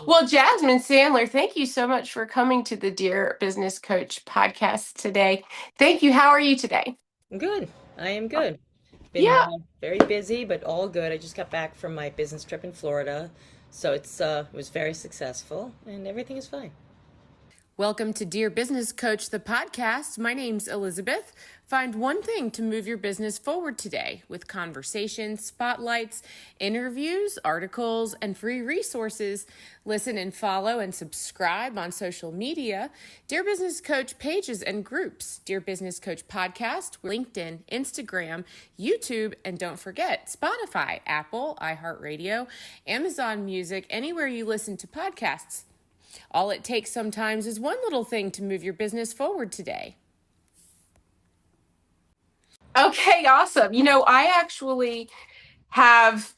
Well, Jasmine Sandler, thank you so much for coming to the Dear Business Coach podcast today. Thank you. How are you today? Good. I am good. Been Yeah. very busy, but all good. I just got back from my business trip in Florida, so it was very successful, and everything is fine. Welcome to Dear Business Coach, the podcast. My name's Elizabeth. Find one thing to move your business forward today with conversations, spotlights, interviews, articles, and free resources. Listen and follow and subscribe on social media. Dear Business Coach pages and groups. Dear Business Coach podcast, LinkedIn, Instagram, YouTube, and don't forget Spotify, Apple, iHeartRadio, Amazon Music, anywhere you listen to podcasts. All it takes sometimes is one little thing to move your business forward today. Okay, awesome. I actually have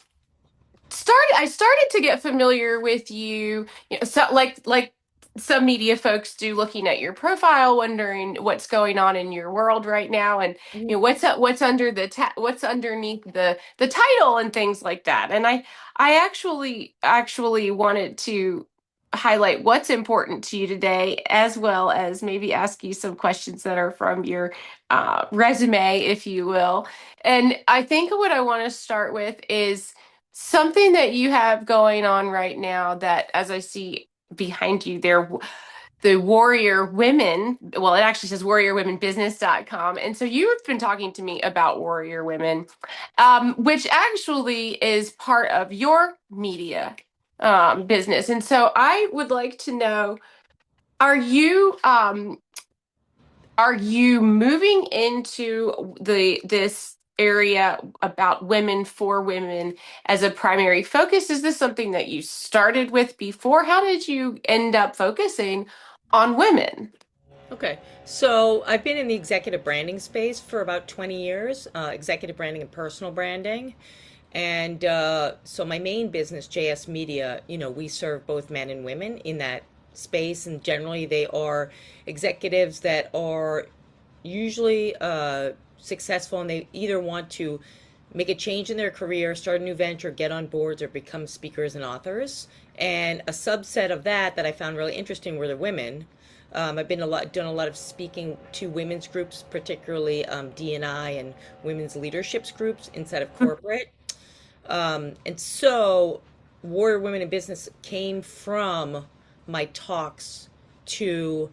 I started to get familiar with you, so like some media folks do, looking at your profile, wondering what's going on in your world right now, and Mhm. what's under what's underneath the title and things like that. And I actually wanted to highlight what's important to you today, as well as maybe ask you some questions that are from your resume, if you will. And I think what I want to start with is something that you have going on right now, that, as I see behind you there, the Warrior Women, well, it actually says warriorwomenbusiness.com. And so you've been talking to me about Warrior Women, which actually is part of your media business. And so I would like to know, are you are you moving into this area about women for women as a primary focus? Is this something that you started with before? How did you end up focusing on women? Okay, so I've been in the executive branding space for about 20 years, executive branding and personal branding. And so my main business, JSMedia, we serve both men and women in that space. And generally, they are executives that are usually successful, and they either want to make a change in their career, start a new venture, get on boards, or become speakers and authors. And a subset of that I found really interesting were the women. I've done a lot of speaking to women's groups, particularly D&I and women's leaderships groups inside of corporate. And so, Warrior Women in Business came from my talks to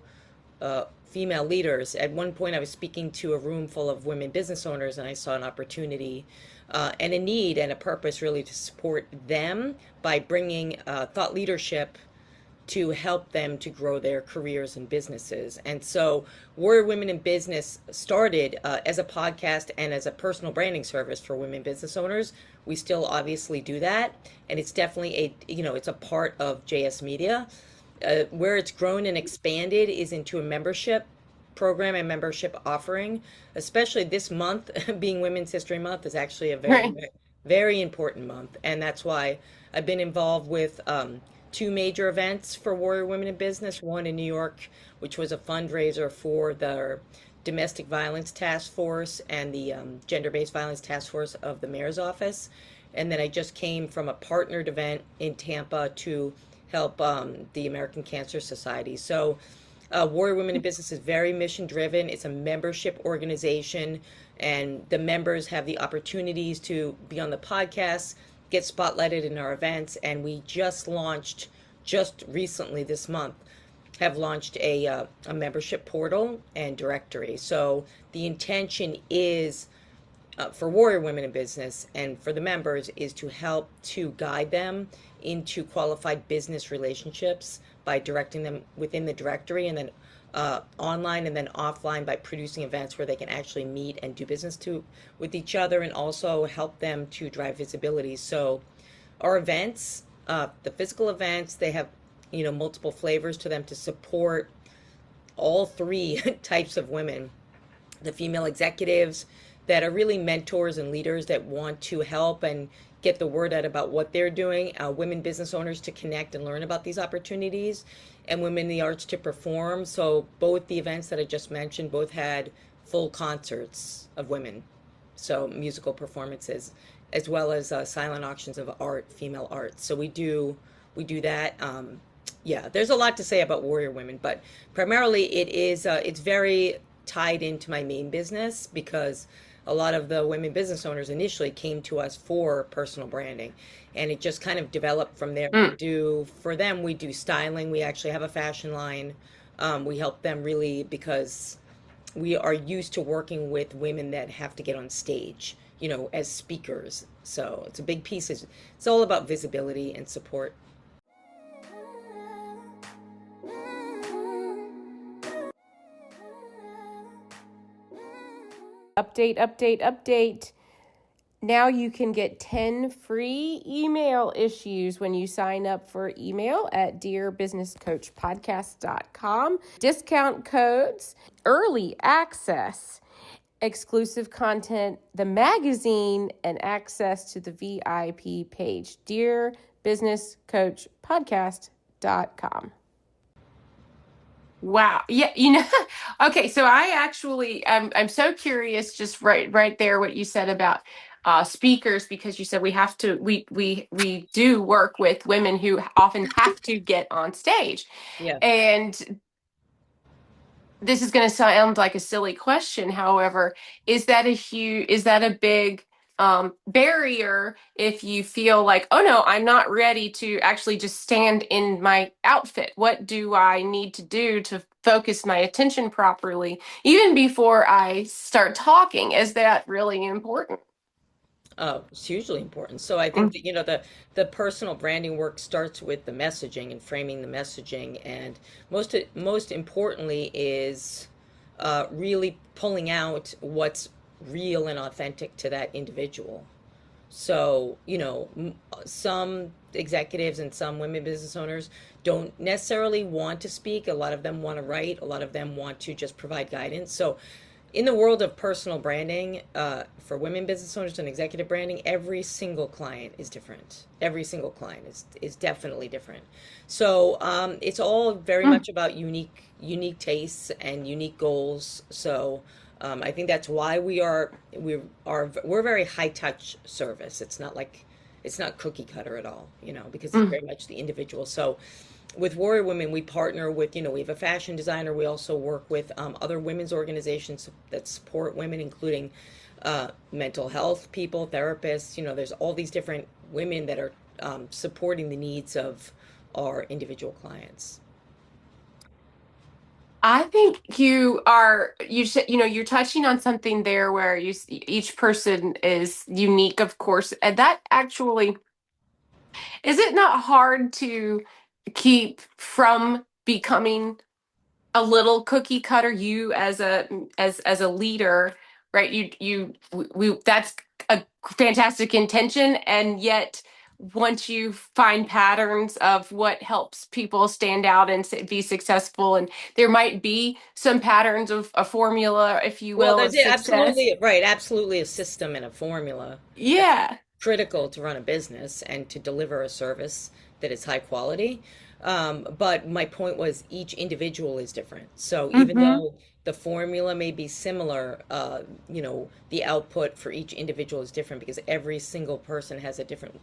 female leaders. At one point, I was speaking to a room full of women business owners, and I saw an opportunity and a need and a purpose really to support them by bringing thought leadership to help them to grow their careers and businesses. And so, Warrior Women in Business started as a podcast and as a personal branding service for women business owners. We still obviously do that, and it's definitely it's a part of JSMedia. Where it's grown and expanded is into a membership program and membership offering, especially this month being Women's History Month is actually a very, Right. very important month. And that's why I've been involved with two major events for Warrior Women in Business. One in New York, which was a fundraiser for the Domestic Violence Task Force and the Gender-Based Violence Task Force of the Mayor's Office. And then I just came from a partnered event in Tampa to help the American Cancer Society. So, Warrior Women in Business is very mission driven. It's a membership organization, and the members have the opportunities to be on the podcast, get spotlighted in our events, and we just recently this month, have launched a membership portal and directory. So the intention is for Warrior Women in Business and for the members is to help to guide them into qualified business relationships by directing them within the directory, and then online and then offline by producing events where they can actually meet and do business with each other, and also help them to drive visibility. So our events, the physical events, they have multiple flavors to them to support all three types of women: the female executives that are really mentors and leaders that want to help and get the word out about what they're doing, women business owners to connect and learn about these opportunities, and women in the arts to perform. So both the events that I just mentioned both had full concerts of women, so musical performances, as well as silent auctions of art, female art. So we do We do that. Yeah, there's a lot to say about Warrior Women, but primarily it's very tied into my main business because a lot of the women business owners initially came to us for personal branding, and it just kind of developed from there. We Mm. do for them, we do styling. We actually have a fashion line. We help them really because we are used to working with women that have to get on stage, as speakers. So it's a big piece. It's all about visibility and support. Update, update, update. Now you can get 10 free email issues when you sign up for email at dearbusinesscoachpodcast.com. Discount codes, early access, exclusive content, the magazine, and access to the VIP page. Dearbusinesscoachpodcast.com. Wow. Yeah, okay, so I actually I'm so curious just right there what you said about speakers, because you said we do work with women who often have to get on stage. Yeah. And this is going to sound like a silly question. However, is that a big barrier if you feel like, oh no, I'm not ready to actually just stand in my outfit? What do I need to do to focus my attention properly, even before I start talking? Is that really important? Oh, it's hugely important. So I think Mm. that, the personal branding work starts with the messaging and framing the messaging, and most importantly is really pulling out what's real and authentic to that individual. So, some executives and some women business owners don't necessarily want to speak. A lot of them want to write. A lot of them want to just provide guidance. So, in the world of personal branding, for women business owners and executive branding, every single client is different. Every single client is definitely different. So, it's all very Mm. much about unique tastes and unique goals. So, I think that's why we're a very high touch service. It's not cookie cutter at all, because it's Mm. very much the individual. So with Warrior Women, we partner with, we have a fashion designer. We also work with other women's organizations that support women, including mental health people, therapists. There's all these different women that are supporting the needs of our individual clients. I think you're touching on something there where each person is unique, of course, and that actually, is it not hard to keep from becoming a little cookie cutter, you as a leader, right? We that's a fantastic intention, and yet once you find patterns of what helps people stand out and be successful, and there might be some patterns of a formula, if you Well, will, there's of success. absolutely right, absolutely a system and a formula that's Yeah. critical to run a business and to deliver a service that is high quality. But my point was each individual is different. So even Mm-hmm. though the formula may be similar, the output for each individual is different because every single person has a different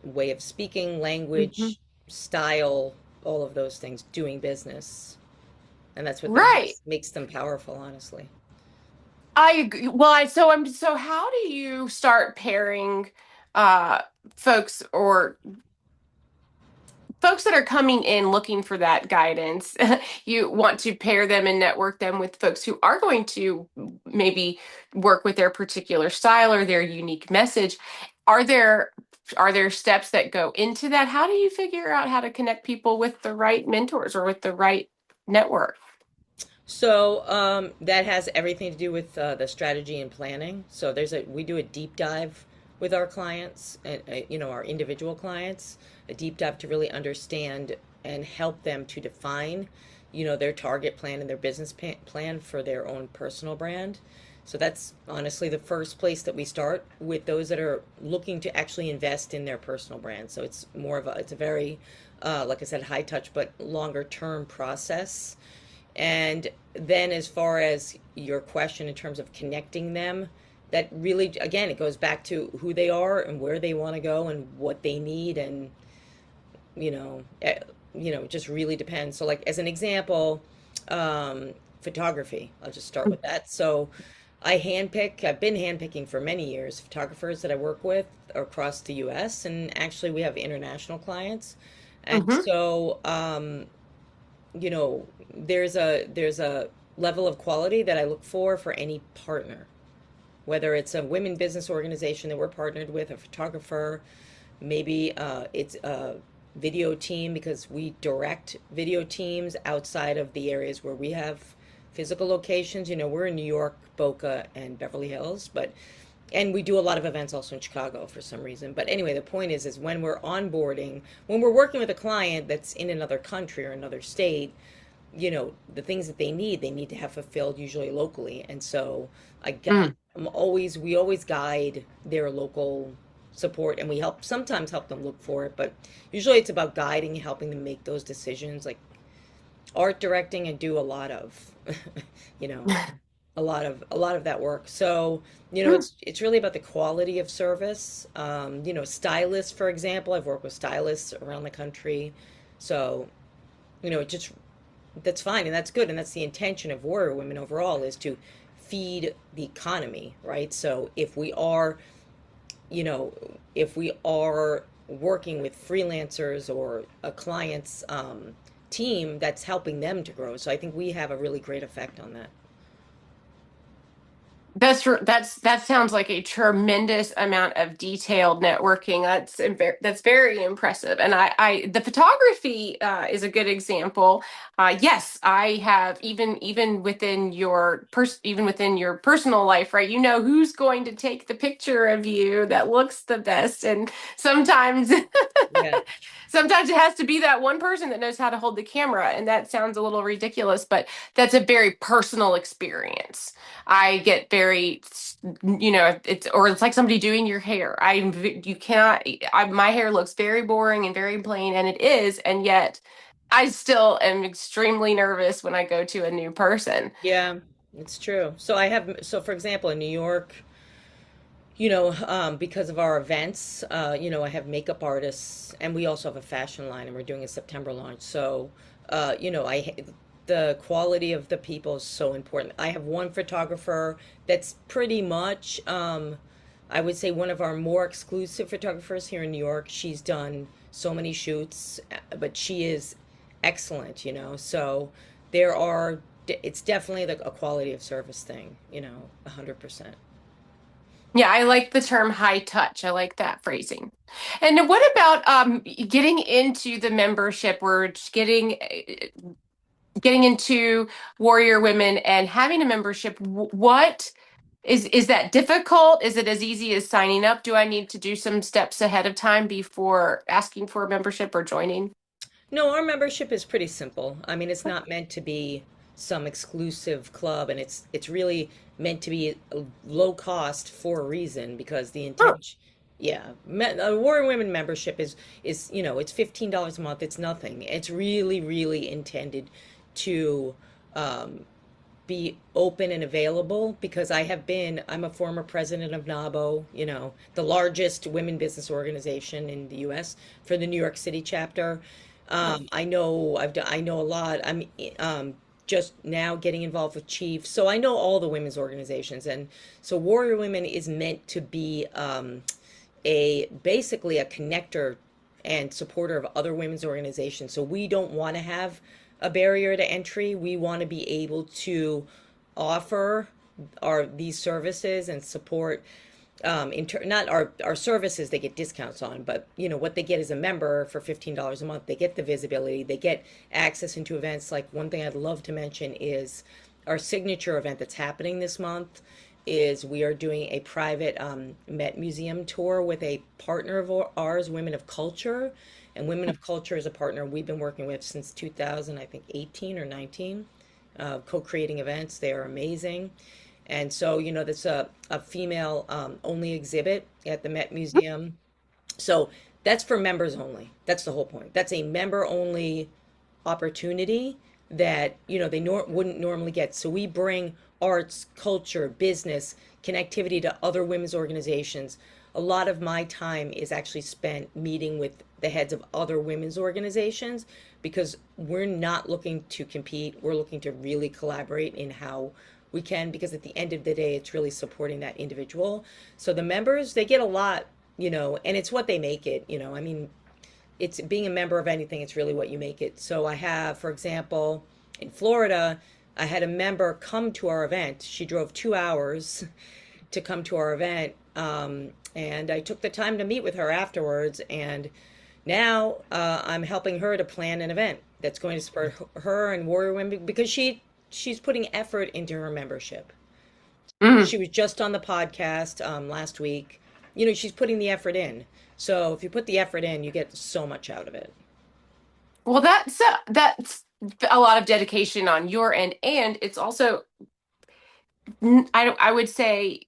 way of speaking, Mm-hmm. language, style, all of those things, doing business. And that's what Right. makes them powerful, honestly. I agree. Well, so how do you start pairing uh folks, or folks that are coming in looking for that guidance? You want to pair them and network them with folks who are going to maybe work with their particular style or their unique message. Are there are there steps that go into that? How do you figure out how to connect people with the right mentors or with the right network? So that has everything to do with the strategy and planning. So we do a deep dive with our clients and our individual clients, a deep dive to really understand and help them to define, their target plan and their business plan for their own personal brand. So that's honestly the first place that we start with those that are looking to actually invest in their personal brand. So it's a very, like I said, high touch but longer term process. And then, as far as your question in terms of connecting them, that really, again, it goes back to who they are and where they want to go and what they need. And you know, it just really depends. So, like as an example, photography. I'll just start with that. So, I've been handpicking for many years photographers that I work with across the US, and actually we have international clients. And Hmm. so, there's a level of quality that I look for any partner, whether it's a women business organization that we're partnered with, a photographer, maybe it's a video team because we direct video teams outside of the areas where we have physical locations. We're in New York, Boca, and Beverly Hills, and we do a lot of events also in Chicago for some reason. But anyway, the point is when we're onboarding, when we're working with a client that's in another country or another state, the things that they need to have fulfilled usually locally. And so I got, Mm. we always guide their local support, and we sometimes help them look for it, but usually it's about guiding, helping them make those decisions, like art directing and do a lot of, you know, a lot of that work. So, it's really about the quality of service. Stylists, for example, I've worked with stylists around the country. So, it just that's fine and that's good, and that's the intention of Warrior Women overall, is to feed the economy, right? So you know if we are working with freelancers or a client's team, that's helping them to grow. So I think we have a really great effect on that. That sounds like a tremendous amount of detailed networking. That's very impressive. And the photography is a good example. Yes, I have even within your personal life, right? You know who's going to take the picture of you that looks the best, and sometimes Yeah. sometimes it has to be that one person that knows how to hold the camera, and that sounds a little ridiculous, but that's a very personal experience. I get very, it's like somebody doing your hair. You cannot, my hair looks very boring and very plain, and it is, and yet I still am extremely nervous when I go to a new person. Yeah, it's true. So for example, in New York, because of our events, I have makeup artists, and we also have a fashion line, and we're doing a September launch. So, the quality of the people is so important. I have one photographer that's pretty much, I would say, one of our more exclusive photographers here in New York. She's done so many shoots, but she is excellent, So it's definitely a quality of service thing, 100%. Yeah, I like the term high touch. I like that phrasing. And what about getting into the membership? We're just getting into Warrior Women and having a membership. What is that difficult? Is it as easy as signing up? Do I need to do some steps ahead of time before asking for a membership or joining? No, our membership is pretty simple. I mean, it's not meant to be some exclusive club, and it's really meant to be low cost for a reason, because the Oh, intention, yeah, a Warrior Women membership is it's $15 a month. It's nothing. It's really, really intended to um, be open and available, because I'm a former president of NABO, the largest women business organization in the US, for the New York City chapter. I know a lot. I'm just now getting involved with Chief, so I know all the women's organizations, and so Warrior Women is meant to be a basically a connector and supporter of other women's organizations. So we don't want to have a barrier to entry. We want to be able to offer these services and support, not our services they get discounts on, but what they get as a member for $15 a month. They get the visibility, they get access into events. Like, one thing I'd love to mention is our signature event that's happening this month. Is we are doing a private Met Museum tour with a partner of ours, Women of Culture. And Women of Culture is a partner we've been working with since 2000, I think 18 or 19, co-creating events. They are amazing. And so, that's a female only exhibit at the Met Museum. So that's for members only. That's the whole point. That's a member only opportunity that, they wouldn't normally get. So we bring arts, culture, business, connectivity to other women's organizations, a lot of my time is actually spent meeting with the heads of other women's organizations because we're not looking to compete. We're looking to really collaborate in how we can, because at the end of the day, it's really supporting that individual. So the members, they get a lot, and it's what they make it, I mean, it's being a member of anything, it's really what you make it. So I have, for example, in Florida, I had a member come to our event. She drove 2 hours to come to our event. And I took the time to meet with her afterwards. And now I'm helping her to plan an event that's going to support her and Warrior Women because she's putting effort into her membership. Mm. She was just on the podcast last week. She's putting the effort in. So if you put the effort in, you get so much out of it. Well, that's a lot of dedication on your end, and it's also I would say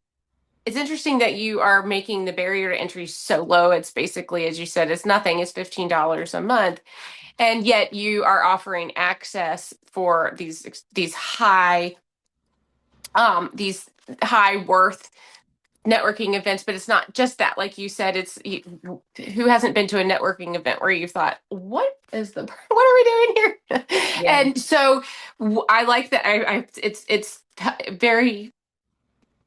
it's interesting that you are making the barrier to entry so low. It's basically, as you said, it's nothing. It's $15 a month, and yet you are offering access for these high worth networking events. But it's not just that. Like you said, who hasn't been to a networking event where you thought, what are we doing here? Yeah. And so I like that. It's very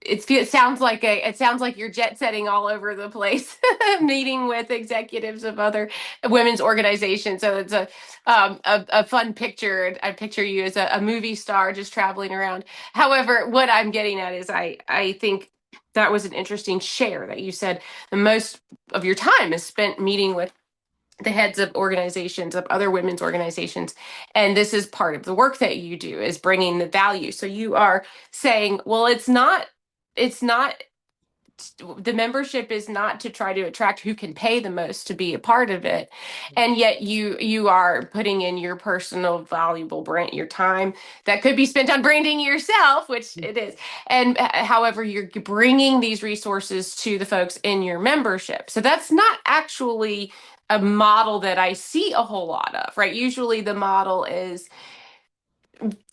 it sounds like you're jet setting all over the place, meeting with executives of other women's organizations. So it's a fun picture. I picture you as a movie star just traveling around. However, what I'm getting at is I think that was an interesting share that you said the most of your time is spent meeting with the heads of organizations, of other women's organizations, and this is part of the work that you do, is bringing the value. So you are saying, well, it's not the membership is not to try to attract who can pay the most to be a part of it, and yet you are putting in your personal valuable brand, your time that could be spent on branding yourself, which it is. And however, you're bringing these resources to the folks in your membership. So that's not actually a model that I see a whole lot of, right? Usually the model is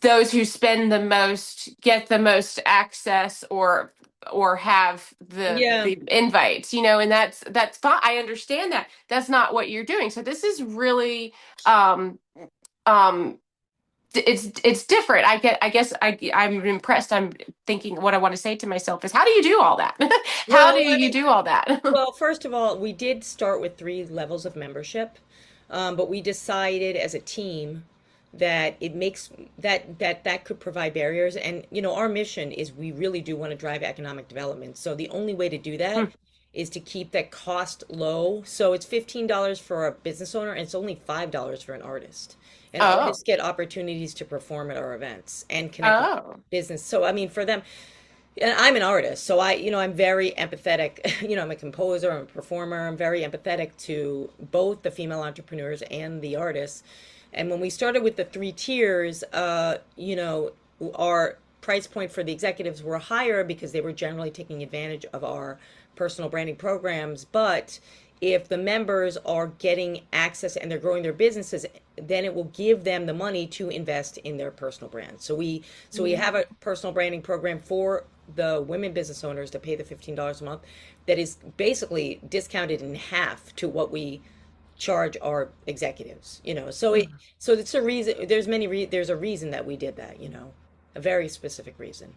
those who spend the most get the most access, or have Yeah. the invites, and that's fine. I understand that that's not what you're doing. So this is really um um it's different. I'm impressed. I'm thinking what I want to say to myself is, how do you do all that? How do Well, I you mean, do all that? well, first of all, we did start with 3 levels of membership, but we decided as a team that it makes that could provide barriers. And our mission is we really do want to drive economic development. So the only way to do that is to keep that cost low. So it's $15 for a business owner, and it's only $5 for an artist. And Oh, artists get opportunities to perform at our events and connect with oh, business. So I mean, for them, and I'm an artist, so I'm very empathetic. I'm a composer, I'm a performer. I'm very empathetic to both the female entrepreneurs and the artists. And when we started with the 3 tiers, our price point for the executives were higher because they were generally taking advantage of our personal branding programs. But if the members are getting access and they're growing their businesses, then it will give them the money to invest in their personal brand. So we have a personal branding program for the women business owners to pay the $15 a month that is basically discounted in half to what we charge our executives. So it's a reason. There's a reason that we did that. A very specific reason.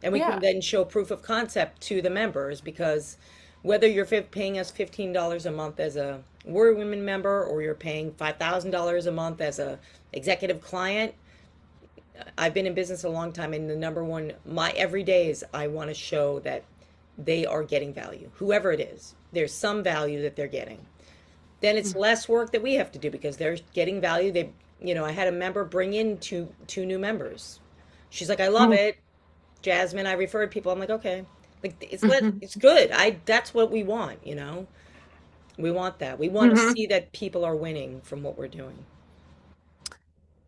And we can yeah. then show proof of concept to the members, because whether you're paying us $15 a month as a Warrior Women member, or you're paying $5,000 a month as a executive client, I've been in business a long time, and the number one, my every day is I want to show that they are getting value. Whoever it is, there's some value that they're getting. Then it's less work that we have to do because they're getting value. I had a member bring in two new members. She's like, I love it, Jasmine. I referred people. I'm like, okay, like it's good. That's what we want. We want that. We want to see that people are winning from what we're doing.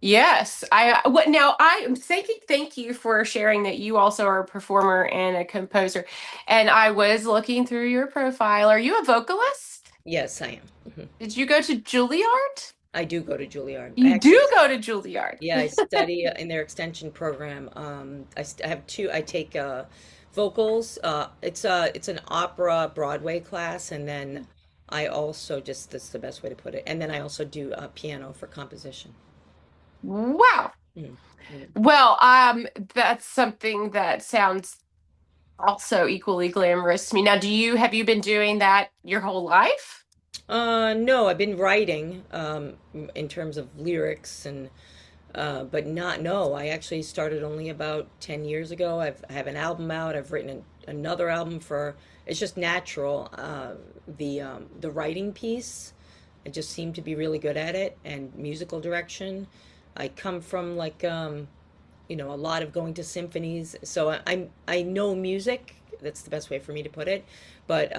Yes, I what now I am thinking, thank you for sharing that you also are a performer and a composer. And I was looking through your profile. Are you a vocalist? Yes, I am. Did you go to Juilliard? I do go to Juilliard. I You actually, do go to Juilliard. yeah, I study in their extension program. I have two. I take vocals. It's an opera Broadway class, and then I also just that's the best way to put it. And then I also do piano for composition. Wow. Mm, mm. Well, that's something that sounds also equally glamorous to me. Now, have you been doing that your whole life? No, I've been writing in terms of lyrics and but not no. I actually started only about 10 years ago. I have an album out. I've written another album for it's just natural. The writing piece, I just seem to be really good at it and musical direction. I come from like a lot of going to symphonies, so I know music. That's the best way for me to put it. But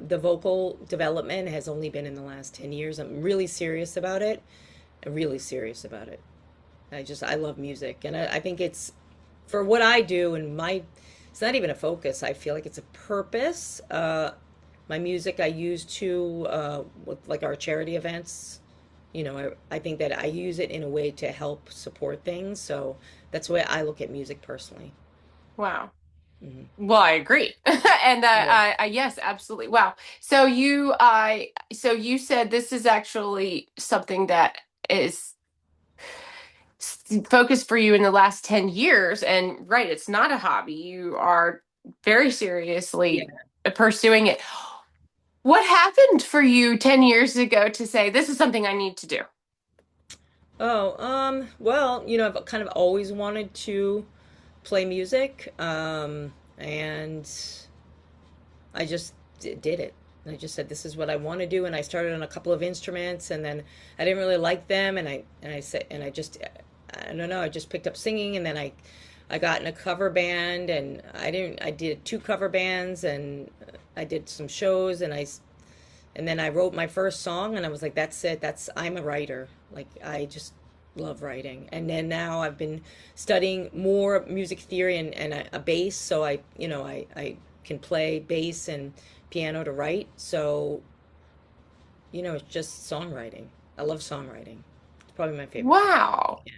the vocal development has only been in the last 10 years. I'm really serious about it. I'm really serious about it. I love music, and I think it's for what I do and it's not even a focus. I feel like it's a purpose. My music I use to with like our charity events. I think that I use it in a way to help support things. So that's the way I look at music personally. Wow. Hmm. Well, I agree. And Yeah. yes, absolutely. Wow. So you said this is actually something that is focused for you in the last 10 years. And right, it's not a hobby. You are very Yeah. seriously pursuing it. What happened for you 10 years ago to say, this is something I need to do? Oh, well, I've kind of always wanted to play music, and I just did it. I just said this is what I want to do, and I started on a couple of instruments, and then I didn't really like them, and I said, and I don't know, I just picked up singing, and then I got in a cover band, and I did two cover bands, and I did some shows, and then I wrote my first song, and I was like, that's it. I'm a writer. Like, I just love writing. And then now I've been studying more music theory and a bass, so I can play bass and piano to write. So, it's just songwriting. I love songwriting. It's probably my favorite thing. Wow. Yeah.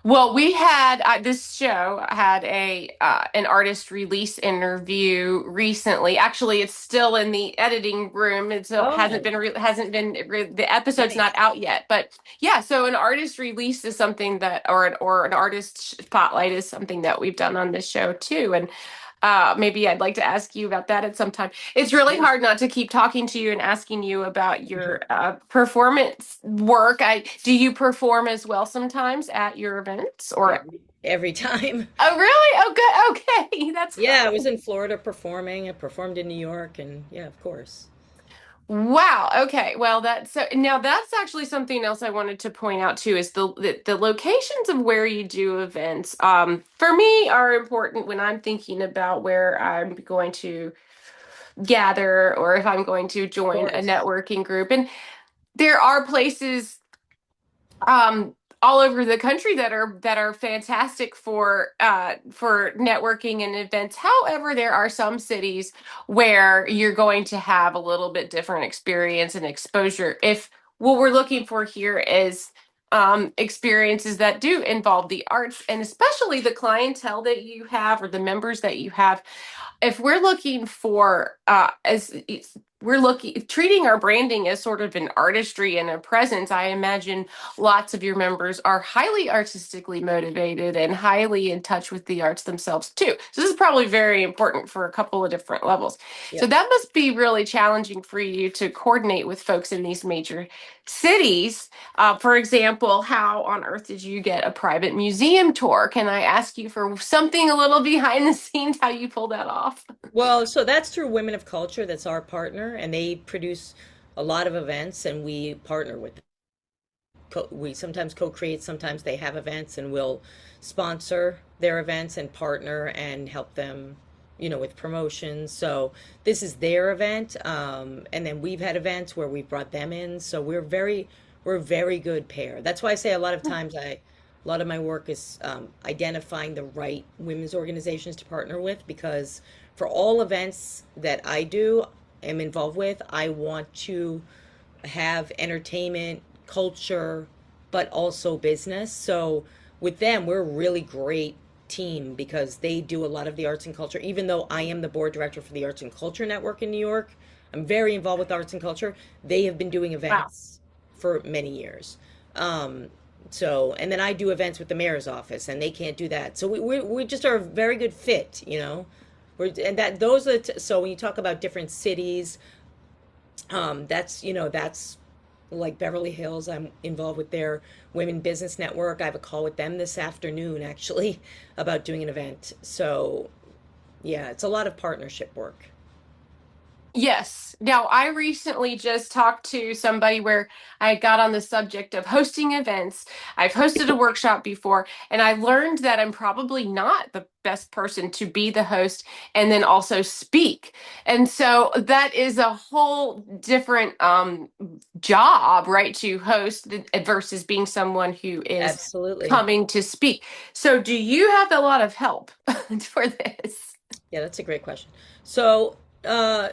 Well, we had this show had a an artist release interview recently. Actually, it's still in the editing room. It still Oh, the episode's not nice. out yet. But yeah, so an artist release is something that or an artist spotlight is something that we've done on this show too. And maybe I'd like to ask you about that at some time. It's really Yeah. hard not to keep talking to you and asking you about your performance work. Do you perform as well sometimes at your events or? Every time. Oh, really? Oh, good. Okay, that's Yeah, I fun. was in Florida performing. I performed in New York, and yeah, of course. Wow. Okay. Well, that's actually something else I wanted to point out too is the locations of where you do events. For me are important when I'm thinking about where I'm going to gather or if I'm going to Of join a course. networking group. And there are places all over the country that are fantastic for networking and events. However, there are some cities where you're going to have a little bit different experience and exposure. If what we're looking for here is experiences that do involve the arts and especially the clientele that you have or the members that you have, if we're looking for as we're looking treating our branding as sort of an artistry and a presence, I imagine lots of your members are highly artistically motivated and highly in touch with the arts themselves too. So this is probably very important for a couple of different levels. So Yep. that must be really challenging for you to coordinate with folks in these major cities. For example, how on earth did you get a private museum tour? Can I ask you for something a little behind the scenes how you pull that off? Well, so that's through Women of Culture. That's our partner, and they produce a lot of events, and we partner with them. We sometimes co-create, sometimes they have events, and we'll sponsor their events and partner and help them, with promotions. So this is their event, and then we've had events where we've brought them in. So we're a very good pair. That's why I say a lot of times a lot of my work is identifying the right women's organizations to partner with because for all events that I do am involved with, I want to have entertainment, culture, but also business. So with them, we're really great team because they do a lot of the arts and culture. Even though I am the board director for the Arts and Culture Network in New York, I'm very involved with arts and culture. They have been doing Wow. events for many years. Um, and then I do events with the mayor's office, and they can't do that. So we just are a very good fit, you know. And that those are so when you talk about different cities, that's like Beverly Hills. I'm involved with their Women Business Network. I have a call with them this afternoon, actually, about doing an event. So, yeah, it's a lot of partnership work. Yes. Now, I recently just talked to somebody where I got on the subject of hosting events. I've hosted a workshop before, and I learned that I'm probably not the best person to be the host and then also speak. And so that is a whole different job, right, to host versus being someone who is Absolutely. coming to speak. So, do you have a lot of help for this? Yeah, that's a great question. So, uh,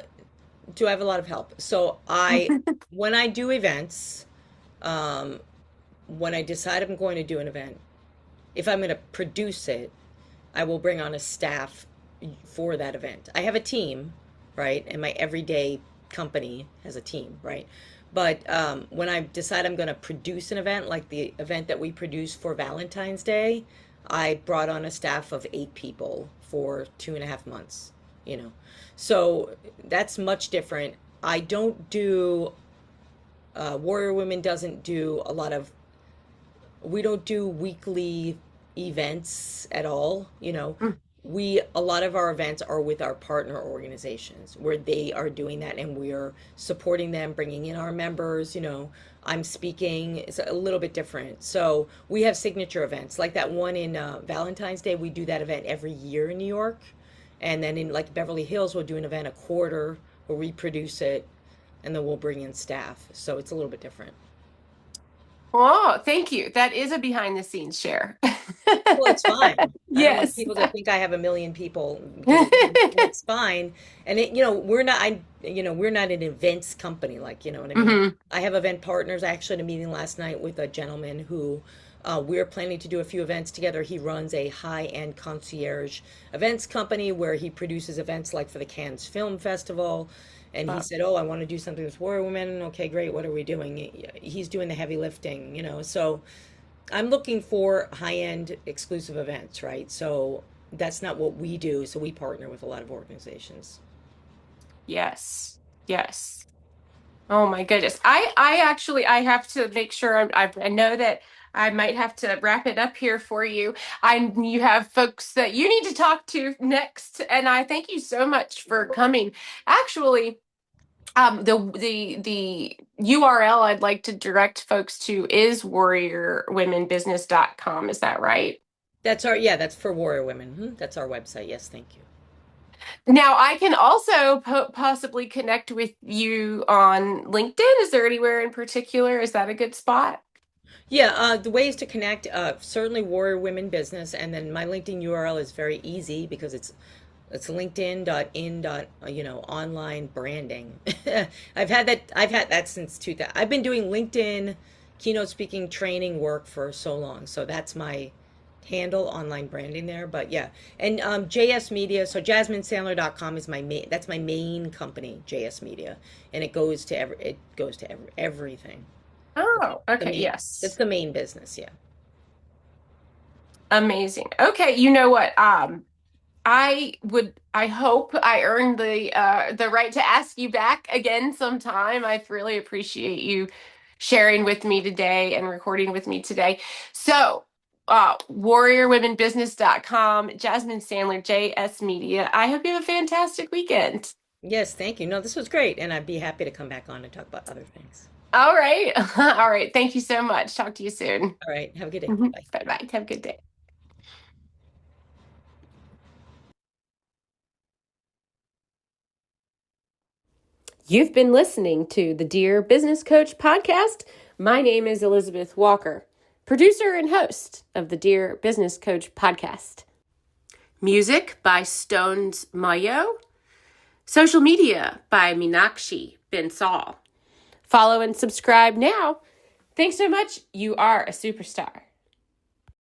do I have a lot of help? When I do events, um, when I decide I'm going to do an event, if I'm going to produce it, I will bring on a staff for that event. I have a team, right? And my everyday company has a team, right? But when I decide I'm going to produce an event, like the event that we produced for Valentine's Day, I brought on a staff of 8 people for 2.5 months, you know. So that's much different. I don't do, Warrior Women doesn't do a lot of we don't do weekly events at all, you know. We A lot of our events are with our partner organizations where they are doing that and we're supporting them, bringing in our members, you know. I'm speaking. It's a little bit different. So we have signature events like that one in Valentine's Day. We do that event every year in New York. And then in like Beverly Hills, we'll do an event a quarter where we produce it and then we'll bring in staff. So it's a little bit different. Oh, thank you. That is a behind the scenes share. Well, it's fine. I don't want Yes. people to think I have a million people because it's fine. And we're not an events company, like, you know what I mean? Hmm. I have event partners. I actually had a meeting last night with a gentleman who we're planning to do a few events together. He runs a high-end concierge events company where he produces events like for the Cannes Film Festival. And he Wow. said, "Oh, I want to do something with Warrior Women." Okay, great. What are we doing? He's doing the heavy lifting, you know. So I'm looking for high-end exclusive events, right? So that's not what we do. So we partner with a lot of organizations. Yes. Yes. Oh my goodness. I have to make sure I know that I might have to wrap it up here for you. You have folks that you need to talk to next, and I thank you so much for coming. Actually, the URL I'd like to direct folks to is warriorwomenbusiness.com. Is that right? That's for Warrior Women. That's our website. Yes, thank you. Now I can also possibly connect with you on LinkedIn. Is there anywhere in particular? Is that a good spot? Yeah, the ways to connect, certainly Warrior Women Business, and then my LinkedIn URL is very easy because it's linkedin.in online branding. I've had that since 2000. I've been doing LinkedIn keynote speaking training work for so long. So that's my handle, online branding there. But yeah. And JS Media, so jasminesandler.com is that's my main company, JS Media. And it goes to everything. Oh, The okay, main That's yes. the main business, yeah. Amazing. Okay, you know what? I hope I earned the right to ask you back again sometime. I really appreciate you sharing with me today and recording with me today. So, warriorwomenbusiness.com, Jasmine Sandler, JS Media. I hope you have a fantastic weekend. Yes, thank you. No, this was great, and I'd be happy to come back on and talk about other things. All right. All right. Thank you so much. Talk to you soon. All right, have a good day. Bye. Bye bye. Have a good day. You've been listening to the Dear Business Coach podcast. My name is Elizabeth Walker, producer and host of the Dear Business Coach podcast. Music by Stones Mayo. Social media by Meenakshi Bensal. Follow and subscribe now. Thanks so much. You are a superstar.